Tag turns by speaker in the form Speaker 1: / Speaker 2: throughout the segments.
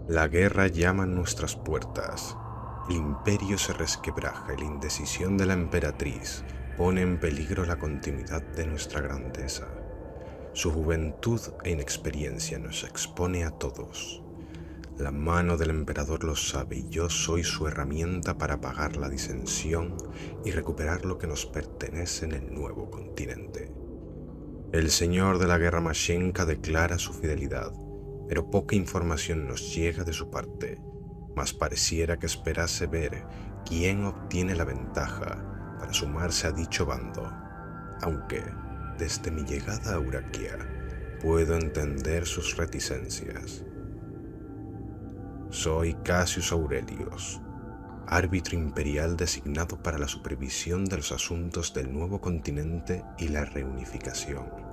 Speaker 1: La guerra llama a nuestras puertas. El imperio se resquebraja y la indecisión de la emperatriz pone en peligro la continuidad de nuestra grandeza. Su juventud e inexperiencia nos expone a todos. La mano del emperador lo sabe y yo soy su herramienta para apagar la disensión y recuperar lo que nos pertenece en el nuevo continente. El señor de la guerra Mashenka declara su fidelidad, pero poca información nos llega de su parte, mas pareciera que esperase ver quién obtiene la ventaja para sumarse a dicho bando, aunque, desde mi llegada a Euraquia, puedo entender sus reticencias. Soy Cassius Aurelius, árbitro imperial designado para la supervisión de los asuntos del nuevo continente y la reunificación.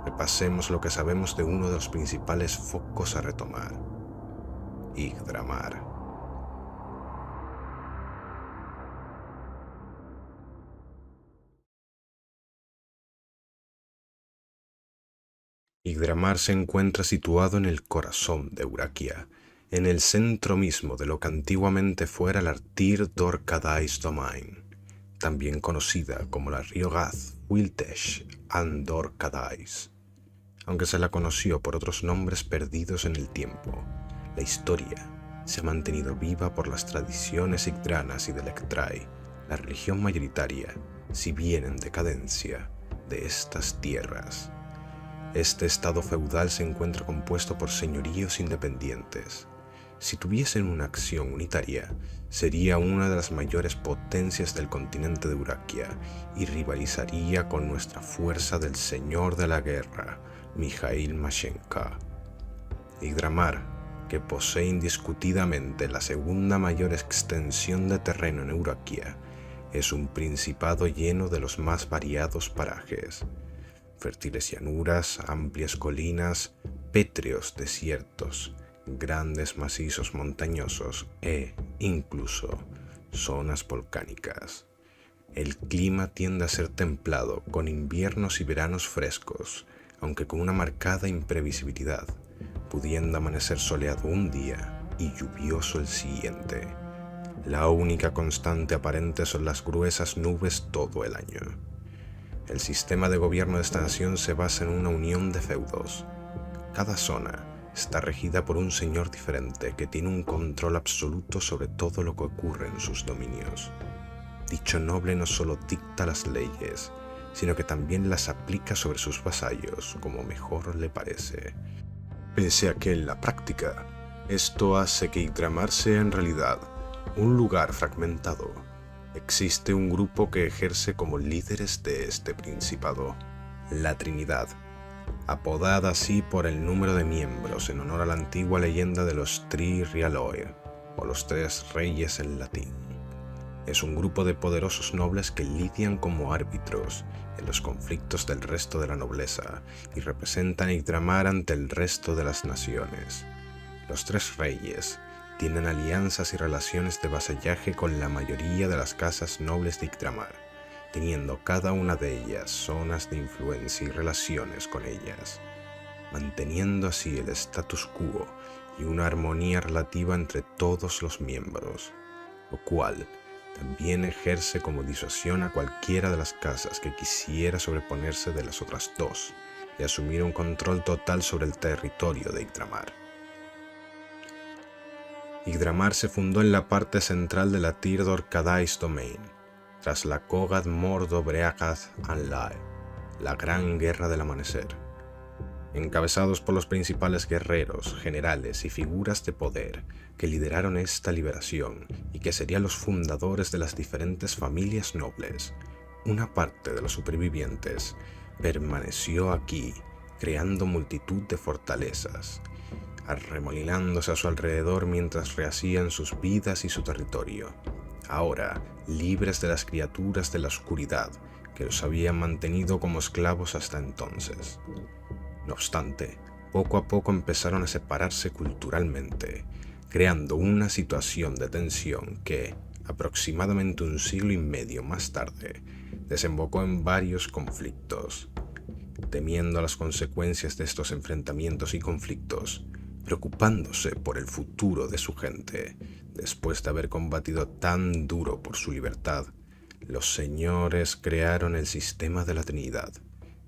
Speaker 1: Repasemos lo que sabemos de uno de los principales focos a retomar, Yggdramal. Yggdramal se encuentra situado en el corazón de Euraquia, en el centro mismo de lo que antiguamente fuera la Tir Dorkadais Domain, también conocida como la Riogath Wiltesh and Dorkadais. Aunque se la conoció por otros nombres perdidos en el tiempo, la historia se ha mantenido viva por las tradiciones yggdranas y de Lectrai, la religión mayoritaria, si bien en decadencia, de estas tierras. Este estado feudal se encuentra compuesto por señoríos independientes. Si tuviesen una acción unitaria, sería una de las mayores potencias del continente de Euraquia y rivalizaría con nuestra fuerza del señor de la guerra, Mikhail Mashenka. Yggdramal, que posee indiscutidamente la segunda mayor extensión de terreno en Euraquia, es un principado lleno de los más variados parajes. Fértiles llanuras, amplias colinas, pétreos desiertos, grandes macizos montañosos e, incluso, zonas volcánicas. El clima tiende a ser templado, con inviernos y veranos frescos, aunque con una marcada imprevisibilidad, pudiendo amanecer soleado un día y lluvioso el siguiente. La única constante aparente son las gruesas nubes todo el año. El sistema de gobierno de esta nación se basa en una unión de feudos. Cada zona está regida por un señor diferente que tiene un control absoluto sobre todo lo que ocurre en sus dominios. Dicho noble no solo dicta las leyes, sino que también las aplica sobre sus vasallos como mejor le parece. Pese a que en la práctica, esto hace que Yggdramal sea en realidad un lugar fragmentado. Existe un grupo que ejerce como líderes de este principado, la Trinidad, apodada así por el número de miembros en honor a la antigua leyenda de los Tri Rialoi, o los tres reyes en latín. Es un grupo de poderosos nobles que lidian como árbitros en los conflictos del resto de la nobleza y representan a Yggdramal ante el resto de las naciones. Los tres reyes tienen alianzas y relaciones de vasallaje con la mayoría de las casas nobles de Yggdramal, teniendo cada una de ellas zonas de influencia y relaciones con ellas, manteniendo así el status quo y una armonía relativa entre todos los miembros, lo cual también ejerce como disuasión a cualquiera de las casas que quisiera sobreponerse de las otras dos y asumir un control total sobre el territorio de Yggdramal. Yggdramal se fundó en la parte central de la Tir Dorkadais Domain, tras la Kogad Mordo Breagath Anlae, la Gran Guerra del Amanecer. Encabezados por los principales guerreros, generales y figuras de poder que lideraron esta liberación y que serían los fundadores de las diferentes familias nobles, una parte de los supervivientes permaneció aquí, creando multitud de fortalezas, arremolinándose a su alrededor mientras rehacían sus vidas y su territorio, ahora libres de las criaturas de la oscuridad que los habían mantenido como esclavos hasta entonces. No obstante, poco a poco empezaron a separarse culturalmente, creando una situación de tensión que, aproximadamente un siglo y medio más tarde, desembocó en varios conflictos. Temiendo las consecuencias de estos enfrentamientos y conflictos, preocupándose por el futuro de su gente. Después de haber combatido tan duro por su libertad, los señores crearon el sistema de la Trinidad,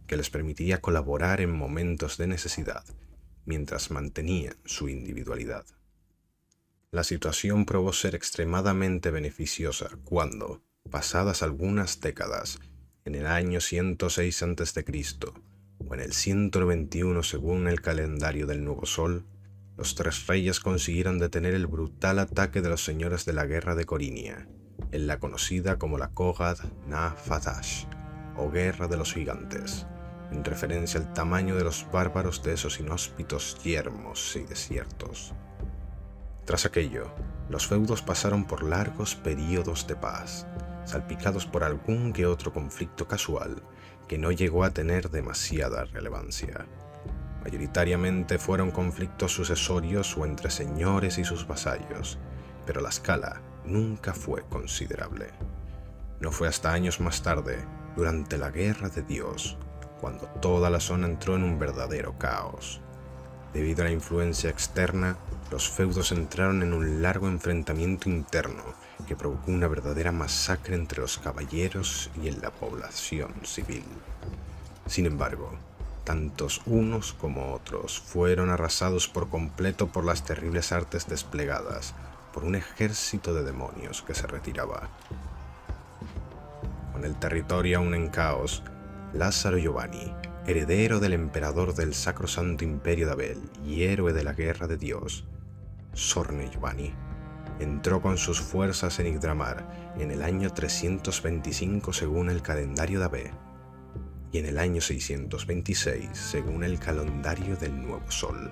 Speaker 1: que les permitía colaborar en momentos de necesidad, mientras mantenían su individualidad. La situación probó ser extremadamente beneficiosa cuando, pasadas algunas décadas, en el año 106 a.C. o en el 191 según el calendario del Nuevo Sol, los tres reyes consiguieron detener el brutal ataque de los señores de la guerra de Corinia, en la conocida como la Kogad na Fadash, o Guerra de los Gigantes, en referencia al tamaño de los bárbaros de esos inhóspitos yermos y desiertos. Tras aquello, los feudos pasaron por largos períodos de paz, salpicados por algún que otro conflicto casual que no llegó a tener demasiada relevancia. Mayoritariamente fueron conflictos sucesorios o entre señores y sus vasallos, pero la escala nunca fue considerable. No fue hasta años más tarde, durante la Guerra de Dios, cuando toda la zona entró en un verdadero caos. Debido a la influencia externa, los feudos entraron en un largo enfrentamiento interno que provocó una verdadera masacre entre los caballeros y en la población civil. Sin embargo, tantos unos como otros fueron arrasados por completo por las terribles artes desplegadas por un ejército de demonios que se retiraba. Con el territorio aún en caos, Lázaro Giovanni, heredero del emperador del Sacrosanto Imperio de Abel y héroe de la Guerra de Dios, Sorne Giovanni, entró con sus fuerzas en Yggdramal en el año 325 según el calendario de Abel y en el año 626 según el calendario del Nuevo Sol.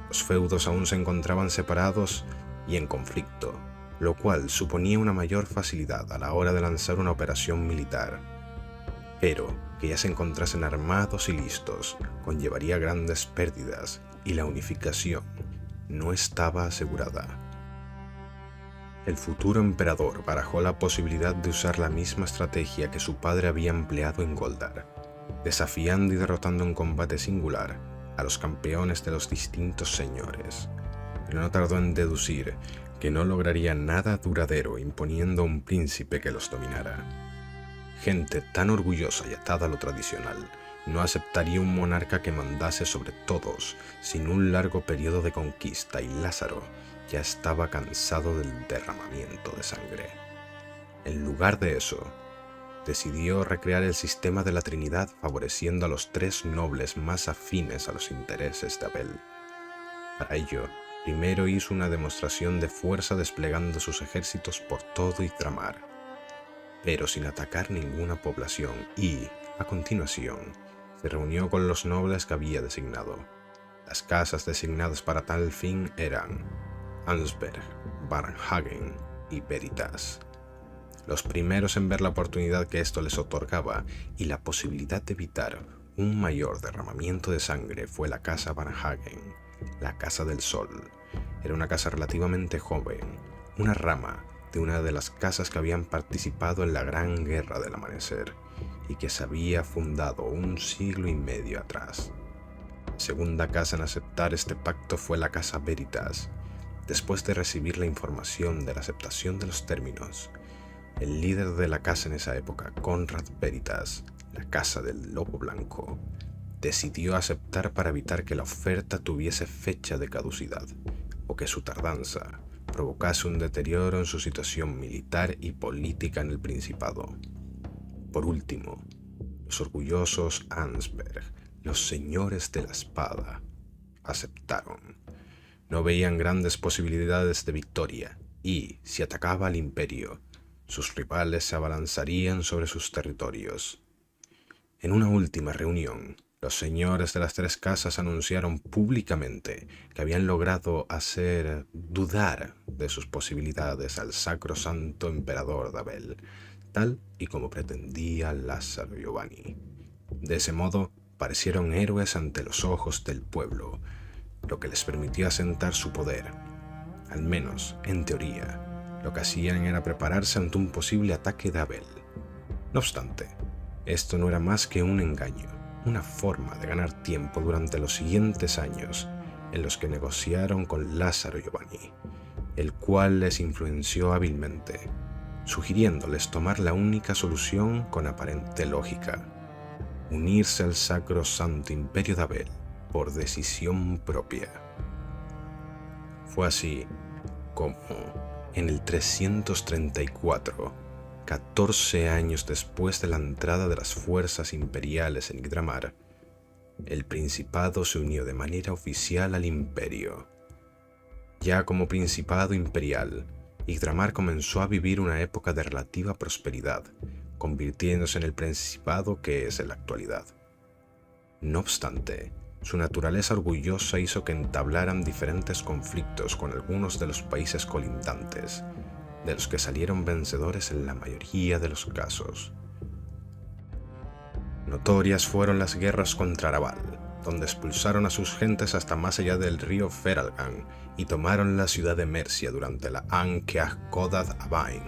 Speaker 1: Los feudos aún se encontraban separados y en conflicto, lo cual suponía una mayor facilidad a la hora de lanzar una operación militar. Pero que ya se encontrasen armados y listos conllevaría grandes pérdidas y la unificación no estaba asegurada. El futuro emperador barajó la posibilidad de usar la misma estrategia que su padre había empleado en Goldar, desafiando y derrotando en combate singular a los campeones de los distintos señores, pero no tardó en deducir que no lograría nada duradero imponiendo a un príncipe que los dominara. Gente tan orgullosa y atada a lo tradicional no aceptaría un monarca que mandase sobre todos sin un largo periodo de conquista, y Lázaro ya estaba cansado del derramamiento de sangre. En lugar de eso, decidió recrear el sistema de la Trinidad favoreciendo a los tres nobles más afines a los intereses de Abel. Para ello, primero hizo una demostración de fuerza desplegando sus ejércitos por todo Yggdramal, pero sin atacar ninguna población y, a continuación, se reunió con los nobles que había designado. Las casas designadas para tal fin eran Ansberg, Varnhagen y Veritas. Los primeros en ver la oportunidad que esto les otorgaba y la posibilidad de evitar un mayor derramamiento de sangre fue la casa Varnhagen, la Casa del Sol. Era una casa relativamente joven, una rama de una de las casas que habían participado en la Gran Guerra del Amanecer y que se había fundado un siglo y medio atrás. La segunda casa en aceptar este pacto fue la Casa Veritas. Después de recibir la información de la aceptación de los términos, el líder de la casa en esa época, Conrad Veritas, la Casa del Lobo Blanco, decidió aceptar para evitar que la oferta tuviese fecha de caducidad o que su tardanza provocase un deterioro en su situación militar y política en el Principado. Por último, los orgullosos Ansberg, los señores de la espada, aceptaron. No veían grandes posibilidades de victoria y, si atacaba al imperio, sus rivales se abalanzarían sobre sus territorios. En una última reunión, los señores de las tres casas anunciaron públicamente que habían logrado hacer dudar de sus posibilidades al sacrosanto emperador de Abel, tal y como pretendía Lázaro Giovanni. De ese modo, parecieron héroes ante los ojos del pueblo, lo que les permitió asentar su poder. Al menos, en teoría, lo que hacían era prepararse ante un posible ataque de Abel. No obstante, esto no era más que un engaño, una forma de ganar tiempo durante los siguientes años en los que negociaron con Lázaro Giovanni, el cual les influenció hábilmente, sugiriéndoles tomar la única solución con aparente lógica: unirse al sacrosanto imperio de Abel por decisión propia. Fue así como, en el 334, 14 años después de la entrada de las fuerzas imperiales en Yggdramal, el principado se unió de manera oficial al imperio. Ya como principado imperial, Yggdramal comenzó a vivir una época de relativa prosperidad, convirtiéndose en el principado que es en la actualidad. No obstante, su naturaleza orgullosa hizo que entablaran diferentes conflictos con algunos de los países colindantes, de los que salieron vencedores en la mayoría de los casos. Notorias fueron las guerras contra Arabal, donde expulsaron a sus gentes hasta más allá del río Feralgan y tomaron la ciudad de Mercia durante la Ankeach-Kodad Abain,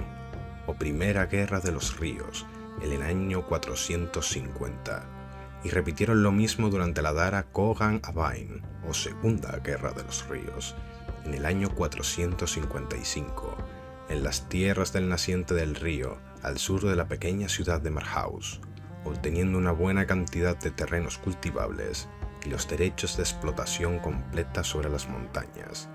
Speaker 1: o Primera Guerra de los Ríos, en el año 450, y repitieron lo mismo durante la Dara Kogan Abain, o Segunda Guerra de los Ríos, en el año 455, en las tierras del naciente del río, al sur de la pequeña ciudad de Marhaus, obteniendo una buena cantidad de terrenos cultivables y los derechos de explotación completa sobre las montañas.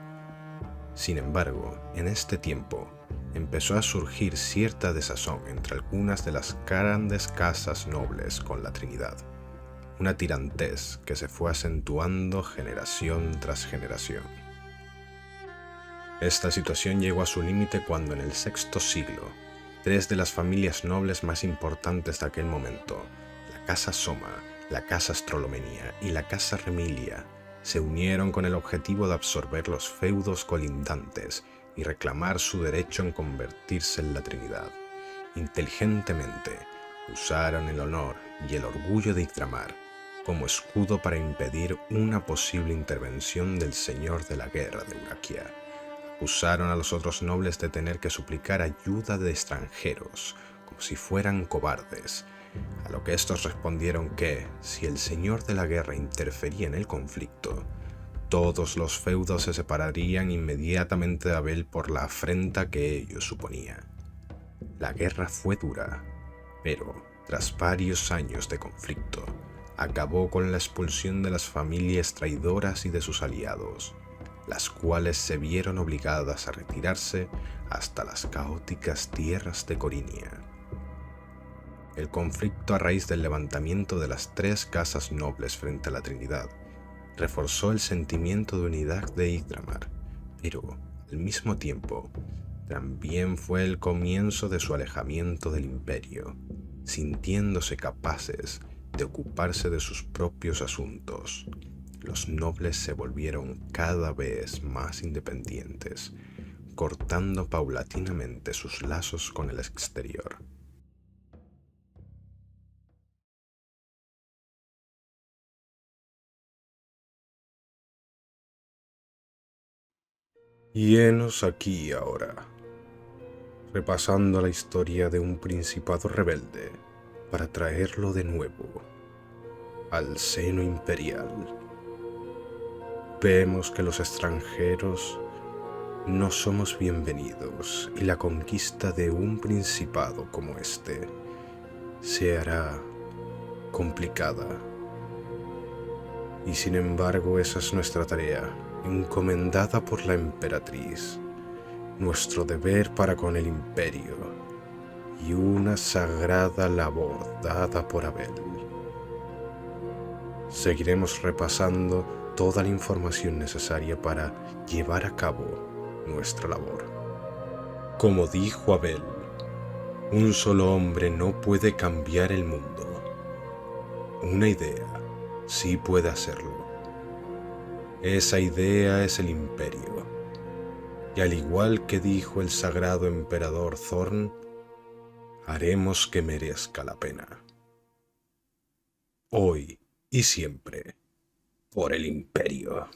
Speaker 1: Sin embargo, en este tiempo, empezó a surgir cierta desazón entre algunas de las grandes casas nobles con la Trinidad, una tirantez que se fue acentuando generación tras generación. Esta situación llegó a su límite cuando en el sexto siglo, tres de las familias nobles más importantes de aquel momento, la Casa Soma, la Casa Astrolomenia y la Casa Remilia, se unieron con el objetivo de absorber los feudos colindantes y reclamar su derecho en convertirse en la Trinidad. Inteligentemente, usaron el honor y el orgullo de Yggdramal como escudo para impedir una posible intervención del Señor de la Guerra de Euraquia. Acusaron a los otros nobles de tener que suplicar ayuda de extranjeros, como si fueran cobardes, a lo que estos respondieron que, si el Señor de la Guerra interfería en el conflicto, todos los feudos se separarían inmediatamente de Abel por la afrenta que ello suponía. La guerra fue dura, pero, tras varios años de conflicto, acabó con la expulsión de las familias traidoras y de sus aliados, las cuales se vieron obligadas a retirarse hasta las caóticas tierras de Corinia. El conflicto a raíz del levantamiento de las tres casas nobles frente a la Trinidad reforzó el sentimiento de unidad de Yggdramal, pero, al mismo tiempo, también fue el comienzo de su alejamiento del imperio, sintiéndose capaces de ocuparse de sus propios asuntos. Los nobles se volvieron cada vez más independientes, cortando paulatinamente sus lazos con el exterior. Y henos aquí ahora, repasando la historia de un principado rebelde para traerlo de nuevo al seno imperial. Vemos que los extranjeros no somos bienvenidos y la conquista de un principado como este se hará complicada. Y sin embargo, esa es nuestra tarea, encomendada por la emperatriz, nuestro deber para con el imperio y una sagrada labor dada por Abel. Seguiremos repasando toda la información necesaria para llevar a cabo nuestra labor. Como dijo Abel, un solo hombre no puede cambiar el mundo. Una idea sí puede hacerlo. Esa idea es el imperio. Y al igual que dijo el sagrado emperador Thorn, haremos que merezca la pena. Hoy y siempre, por el imperio.